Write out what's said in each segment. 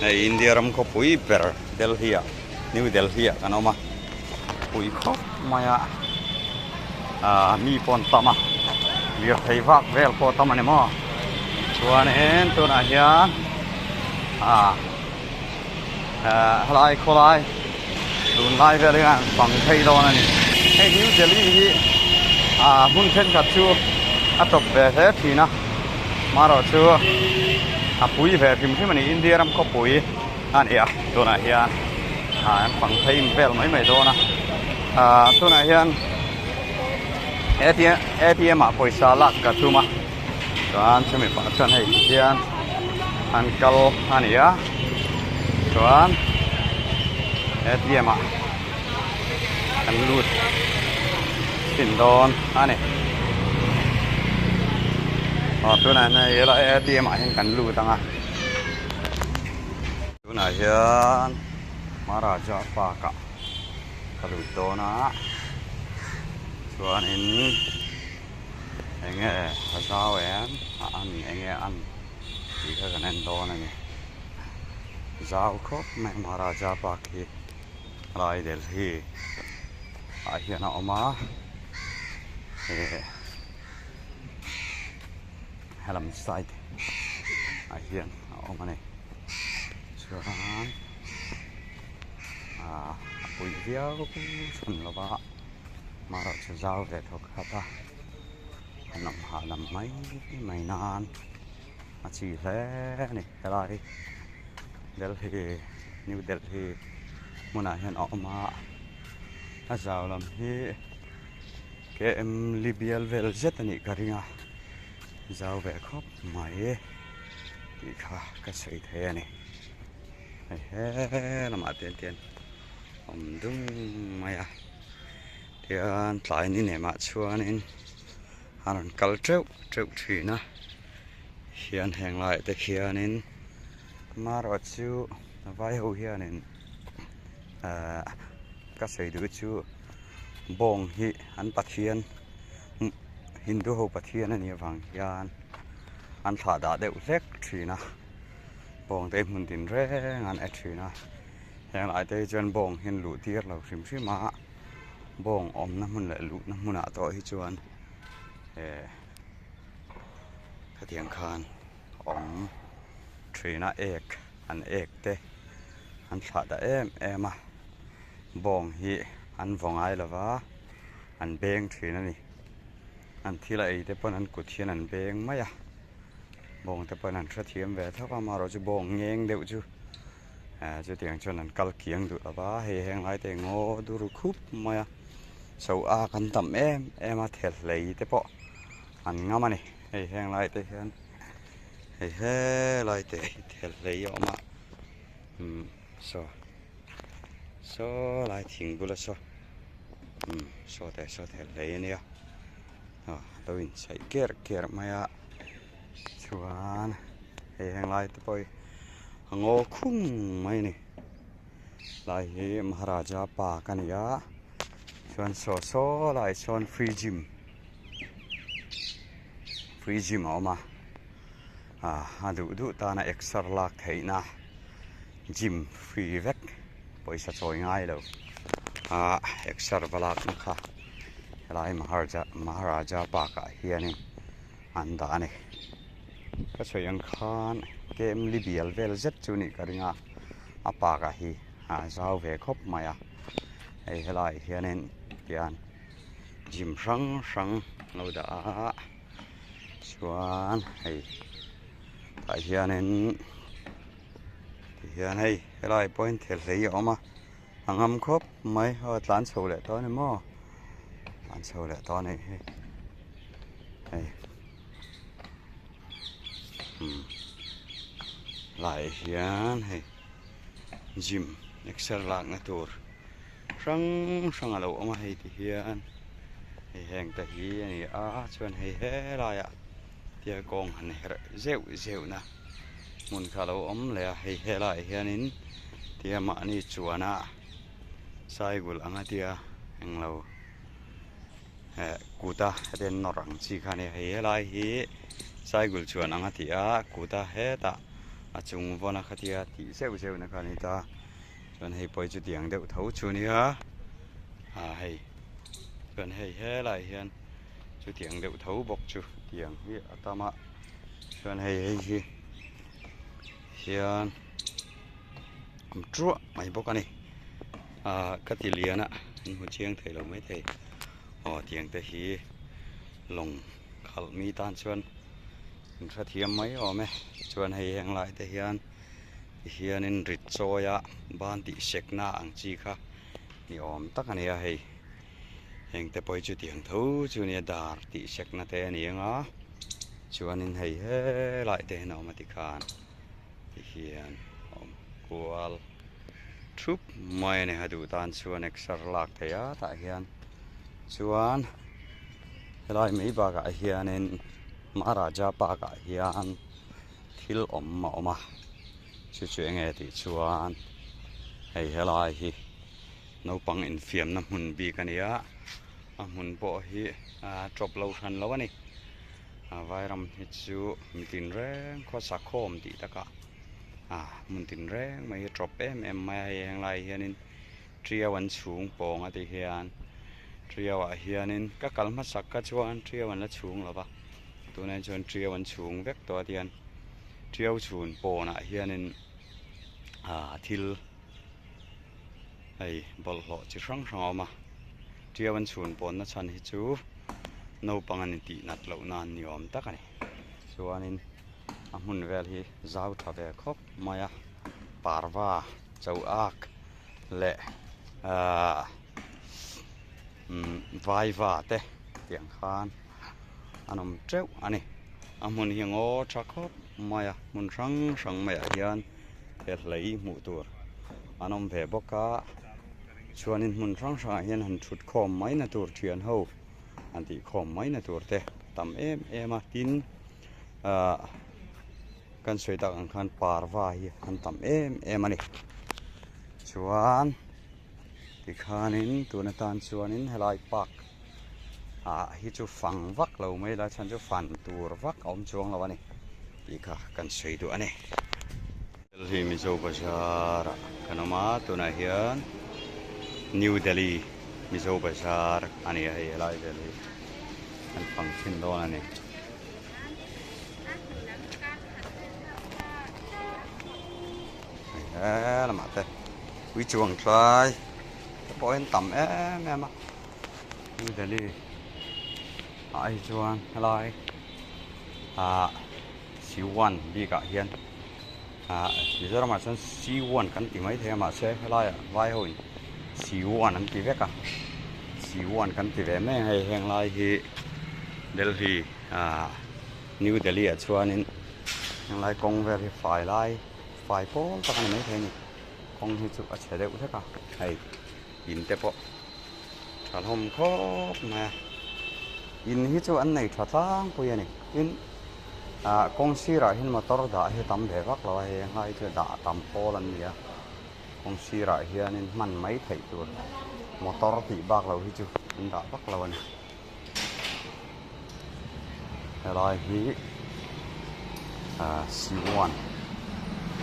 India ram ko pui per Delhi New Delhi kanoma pui kho maya mi pon tama wir thei vak vel ko tama ne mo chuan en tu na hian halai kholai lun lai ve le pang thei do na ni hey New Delhi hi hun chen khat chu a top ve he thina maro chu pui về phim phim này India ram có pui anh ạ tôi này hiền em bằng thấy vel mấy mấy đô nè tôi này hiền ATM mà pойसा lạc cả thu mà anh xem mình phát chân hay hiền anh câu anh ạ anh ATM mà anh lút xin đón anh này tôi này là ATM mà hiện cần lưu tăng à tôi này hiện Maharaja Paka kalau itu na chuan in enge hazao en an enge an di ka ganen do na ni zao khop me Maharaja Paki rai Delhi a hian a oma Halam side hiền ông này chuan bụi véo xuân là ba mà rồi sẽ giao về thuộc hata nằm hạ nằm mấy mày nan mà chỉ thế này cái này Delhi New Delhi muốn là hiện ông mà giao làm hi cái em Libya về rất là nhị cái gì giao về khóc máy thì cái sợi thế này là mà tiền đúng mày thì tại như này mà xua nên anh cắt trâu thủy na hiện hàng lại từ kia nên mà rồi chú vai hậu hiện nên cái sợi đứa chú bông hi anh bắt hiện Hindu ho pathian ani awang hian an thla da deuh hlek thina bawng te hmun tin reng an e thina heng lai te chuan bawng hin luh tir lo hrim hrim a bawng awm na hmun leh luh na hmun ah tawh hi chuan khatiang khan awm thina ek an ek te an thla da em a bawng hi an vawngai lova an beng thina ni anh thi lại thế bọn anh cụt thiên anh beng mấy à bông thế bọn anh rất hiếm về thắc mà rồi chứ bông nghe đều chứ chứ tiếng cho anh cල් kiêng được là ba hay hang lại thế ngô đu khúp mấy à sầu cần tầm em à thiệt lấy thế bọn anh ngắm này hay hang lại thế hay hay lại thế thiệt lấy mà so lại thiền bữa là so so thiệt lấy nè tôi sẽ kẹt mày chuan hàng lại tôi ngô khung mày này lại Maharaja Paka này á chuan so lại chuan free gym mà đủ ta na extra lạc thấy na gym free vek pойसा choi ngay đâu extra lạc nó khác lại Maharaja Paka hiền anh đã này cái số yang khan cái em Libya về rất chú nị cái nga Paka hi giao về khóc mày hay lại hiền hiền gym răng lâu đã chuan hay tại hiền hay lại point thiệt lấy mà hàng âm khóc mấy hơi tán sầu lại thôi này mò anh sâu lại to này lại hiền hay gym extra lạc na tour răng ở đâu mà hay thì hiền hay hàng tại hiền này chuan hay hết lại tia con này rêu na muốn khá lâu lại hay lại hiền in tia mà ni chuan sai gul anga tia hàng lâu kuta den norang chi khane he lai hi sai gul chuan anga tia kuta he ta chung vona khatia ti seu na khani ta chuan hei poi chu tiang deuh tho chu ni ha hei chuan hei he lai hian chu tiang deuh tho bok chu tiang hi atama chuan hei hi hian tru mai bok ani kati liana mu chiang thei lo mai thei tiang te hi long khal mi tan chuan ra thiam mai me chuan hei heng lai te hian in rit choya ban ti sekna ang chi kha ni om tak ani a hei heng te poi chu tiang tho chu ni dar ti sekna te ani anga chuan in hei he lai te no ma ti khan ti hian kual thup mai ne hadu tan chuan exer lak te ya ta hian chuan helai mei ba ka hian in Maharaja pa ka hian thil ma oma chu nge ti chuan hei helai hi naupang in fiam na hmun bi kania a hmun po hi drop lo than lo ani vairam hi chu mitin reng kho sakhom ti taka mun tin reng mai drop em mai heng lai hianin triawan chung pong ati hian triawa hianin ka kalma sakka chuan triawan la chung lova tunen chuan triawan chung vek to atian triau chun pona hianin thil hei bolhlo chi hrang oma triawan chun pon na chan hi chu no pangan ti nat lo nan ni om takani chuanin a hmun vel hi zau tha ve khop maya parwa chau ak le vai va te tiang khan anom treu ani a hmun hi ngo tha khop maya mun rang mai hian he hlei mu tur anom ve boka chuanin hmun rang hian han thut khom mai na tur thian ho an ti khom mai na tur te tam em a tin kan soi tak ang khan parwa hi han tam em ani chuan ti khanin tuna tan chuanin helai pak hi chu fang vak lo mai la chan chu fan tur vak om chuang lo ani ti kha kan soi du ani Delhi Mizo Bazar kanama tuna hian New Delhi Mizo Bazar ani hei helai Delhi an function don ani là mà thế quý chuồng trai bỏ em tầm em như thế đi ai chuồng lại siêu quan đi cả hiền bây giờ mà xem siêu quan cần tìm mấy thế mà sẽ lại vai hồi siêu quan cần tìm cả siêu quan cần tìm về mấy hay hẹn lại thì Delhi New Delhi ở chuồng nên hẹn lại công về thì phải lại phải phố tất cả mấy thế này con hi chụp ở chế đều thế cả hay in thế bộ chọn hôm khóc mà in hi chụp anh này thật lang bây giờ này in con si ra hin motor đã hi tắm để vác rồi hay chơi đã tắm po lần gì con si ra hi nên mình mấy thầy tuần motor thì bạc rồi hi chụp in đã vác rồi này rồi hi siwan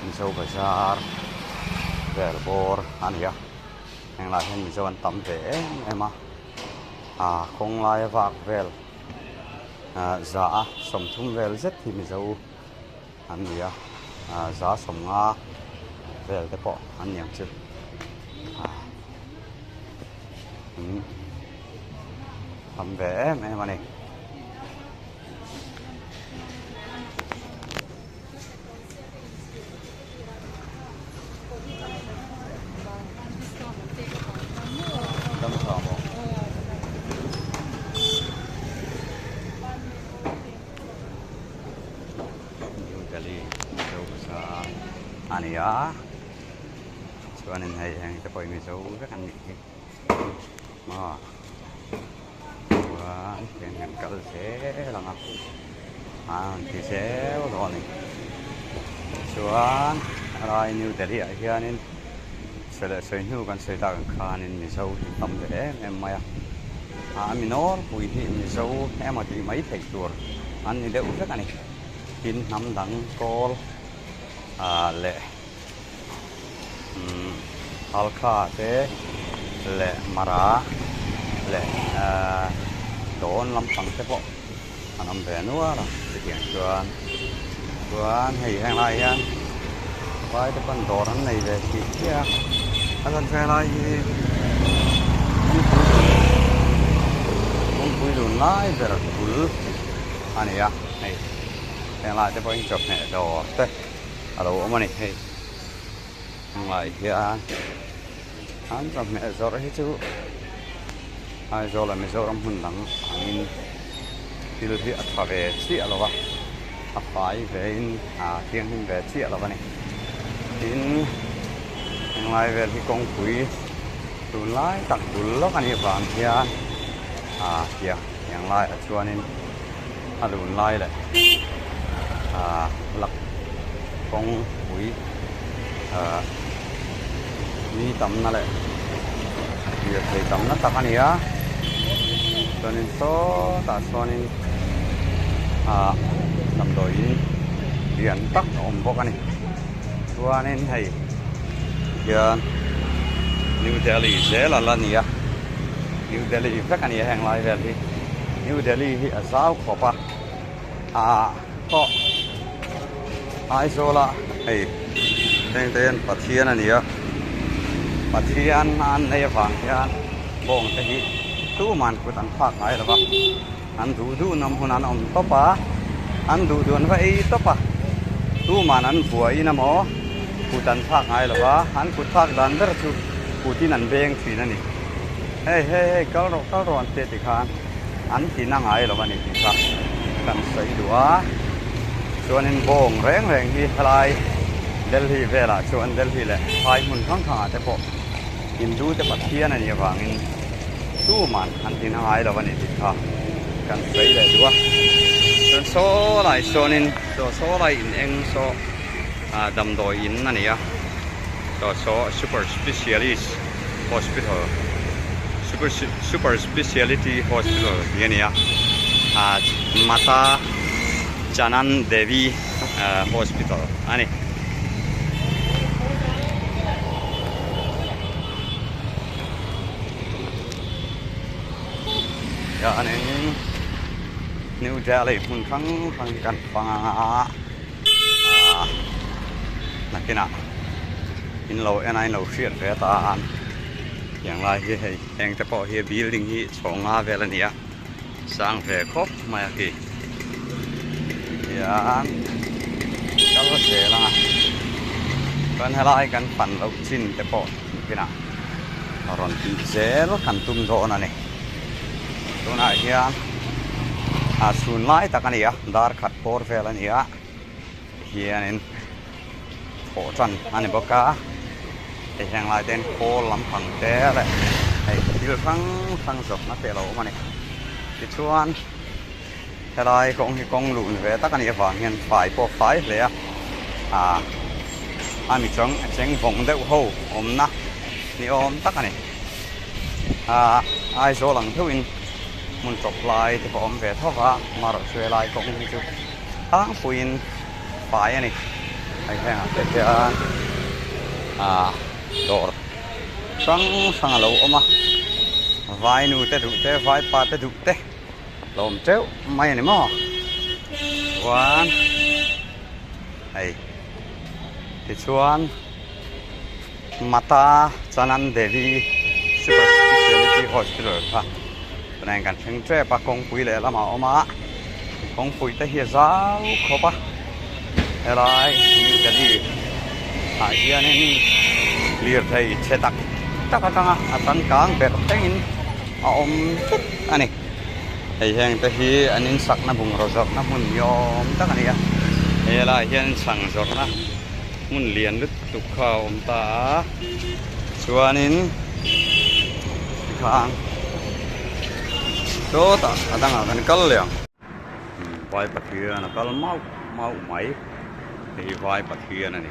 Mizo Bazar Verbor ania heng lai hen mizo an tam ve em khong lai vak vel za som thum vel zet thì mizo ania za som nga vel te po an yang chu tam ve em ani ania chuanin hei heng te poi mizo vek an ni ma chuan heng kal se langa ti se lo ni chuan rai New Delhi hianin sele sei nu kan sei ta kan khanin mizo tam ve em maya minor pui hi mizo em ati mai thei tur an ni de u vek ani tin nam dang kol lệ halkha te lệ mara lệ đốn lâm phẳng thế bộ anh em về nữa là sự kiện chuan hay hàng lại yan vai cái con đồ này về thì kia anh còn xe lại cũng vui đùn lại về là vui anh ấy à này hàng lại cái bánh chọc này đồ thế ở đâu mà này hay lại kia anh chọc mẹ rồi hết chứ ai rồi là mình rồi làm hùn lắm anh đi được thì ở về xịa rồi吧phải về tiếng về xịa rồi này tin lại về thì công quý tụi lái tặng tụi lóc anh em vàng kia kia yang lại ở chuan nên tụi lái lại lắc công quý đi tắm nó lại việc thì tắm nó tắc anh á cho nên số ta cho nên làm đổi điện tắc ổn bốc anh cho nên hay giờ New Delhi sẽ là lần nhỉ New Delhi các anh hàng lại về thì New Delhi thì ở giáo khó pa có ai số là hay tên tên Bát Thiên anh nhỉ Bát Thiên anh này vàng thiên bông thế tu man của anh phát ngay là vậy anh du năm hôm anh ông top anh du anh vậy top tu man anh vui na mo của anh phát ngay là vậy anh của phát đàn đó chứ của tin anh beng phi na ni hey câu rồi anh tết thì khan anh chỉ năng ngay là vậy thì sao cần xây đũa cho nên bông rèn đi lại Delhi về là cho anh Delhi lại hai mun khang khang thế bộ Hindu thế Bát Thiên này vàng tu man anh tin hai là vấn đề gì cả cần xây lại đúng không? Số lại số nên số lại in anh số đầm đồi in này à, số super specialist hospital super speciality hospital như này à, Mata Chanan Devi hospital anh ya anh New Delhi pun khang kan panga nakina in lo and I know shit ve ta yang lai hi hei eng te po hi building hi chonga velania sang ve khop mai ki ya kalo se la kan halai kan pan lo chin te po kina ron ti zel kan tum do na ne tu na hian sun lai takania dar khat por velania hian in phổ trần anh em baka để hàng lại tên khô lắm phẳng té lại hay tiêu phăng dọc nó tệ lỗ mà này cái chuan thế này con lùn về tất cả những vàng hiện phải po phải lẽ anh mình chẳng vòng đeo hô ôm na ni ôm tất cả này ai số lần thứ in muốn chọc lại thì ôm về thôi mà rồi xuôi lại cũng như chút tháng phun phải này hay cái đồ sang lâu mà vai nu te đủ te vai pa te đủ te lom treo mai này mà quan hay thì chuan Mata Chanan Devi super speciality hospital ha này cần chăng tre pa công quý lệ là mà công quý te hiện giáo khó pa lại như cái gì hiện nên liệt thầy xe tắc tắc tắc tan cang bẹt tengin chút anh này thầy hàng thầy anh in sắc na bung rozok na mun yom tắc anh à hay là hiện sang rozok na mun liền lứt tục khao ta chuan in khang đó ta đang ở gần cල් liền vai bát thiên là cl mau máy thì vai Bát Thiên này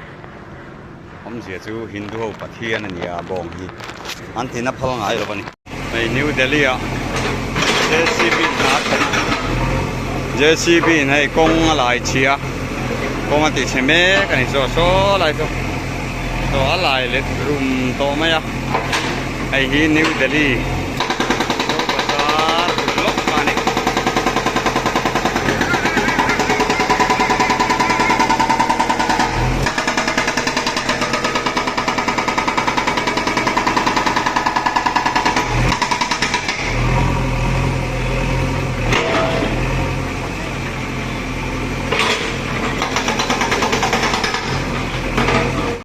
ông sẽ chú Hindu Bát Thiên này à bông hi anh thì nó phong ai rồi vậy này New Delhi à JCB này công lại chia ก็มาติดเชเมกันนี่โซ่อะไรตัวอะไรเล็ดรุมโตไหมอ่ะไอฮีนิวเดลี